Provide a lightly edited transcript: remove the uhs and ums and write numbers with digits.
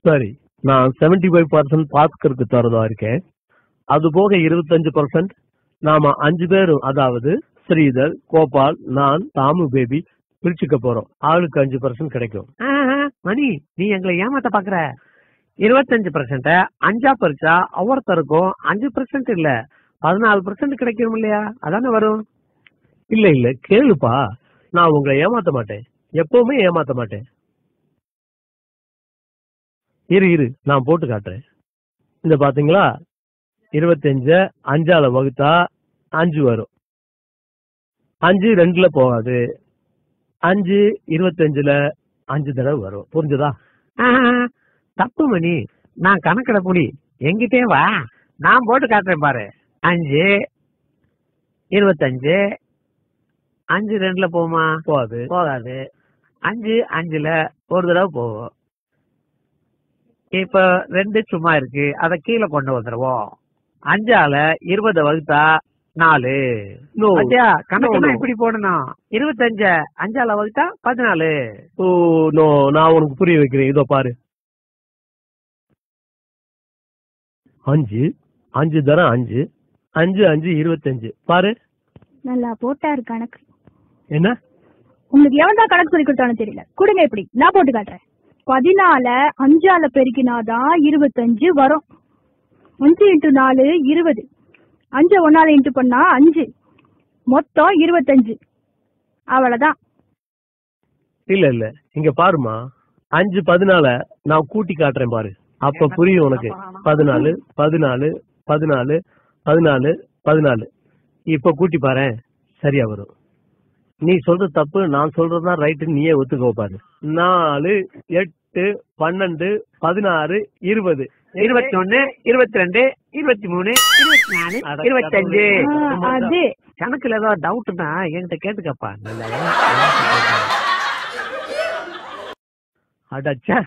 சரி, நான் 75% பாஸ்கருக்கு தரதா இருக்கேன். அது போக 25% நாம 5 பேரும், அதாவது ஸ்ரீதர், கோபால், நான், தாமு பேபி பிரிச்சுக்க போறோம். ஆளுக்கு 5% கிடைக்கும். மணி, நீ எங்களை ஏமாத்த பாக்குற. 25% 5ஆ பறிச்சா ஒவ்வொருத்தருக்கும் 5% இல்ல 14% கிடைக்கும் இல்லையா? அதானே வரும். இல்ல இல்ல, கேளுப்பா, நான் உங்களை ஏமாத்த மாட்டேன், எப்பவுமே ஏமாத்த மாட்டேன். இரு நான் போட்டு காட்டுறேன். இந்த பாத்தீங்களா, 25 5ஆல வகுத்தா 5 வரும். 5 2ல போகாது. 5 25ல 5 தடவை வரும். புரிஞ்சுதா? தப்பு மணி, நான் கணக்கிட புலி, எங்கிட்டே வா, நான் போட்டு காட்டுறேன் பாரு. 5 25 5 2ல போகுமா? போகாது. 5 5ல ஒரு தடவை போகும். இப்ப 2 சும்மா இருக்கு, அத கீழே கொண்டு வந்துருவோம். 5ஆல 20 வகுத்தா 4. கணக்கு இப்படி போடணும். 25 5ஆல வகுத்தா 14. ஓ நோ, நான் உனக்கு புரிய வைக்கிறேன். இதோ பாரு, 5 5 தரம் 5 5 5 25. பாரு, நல்லா போட்டாரு கணக்கு. என்ன உங்களுக்கு எவன் தான் கணக்கு சொல்லி கொடுத்தானு தெரியல. கொடுங்க, இப்படி நான் போட்டு காட்டுறேன். 14 5ஆல பெருக்கினாதான் 25 வரும். 5 × 4 20. 5 1ஆல இன்ட்டு பண்ணா 5, மொத்தம் 25. அவ்வளவுதான். இல்ல இங்க பாருமா, 5 14 நான் கூட்டி காட்டுறேன் பாரு, அப்ப புரியும் உனக்கு. 14 14 14 14 14. இப்ப கூட்டி பாரு, சரியா வரும். நீ சொல்றது தப்பு, நான் சொல்றதுதான் ரைட், நீயே ஒத்துக்கோ பாரு. 4 8 12 16 20 21 22 23 24 25. அது கணக்குல ஏதாவது டவுட்னா என்கிட்ட கேட்டுக்கப்பா. அடச்சா.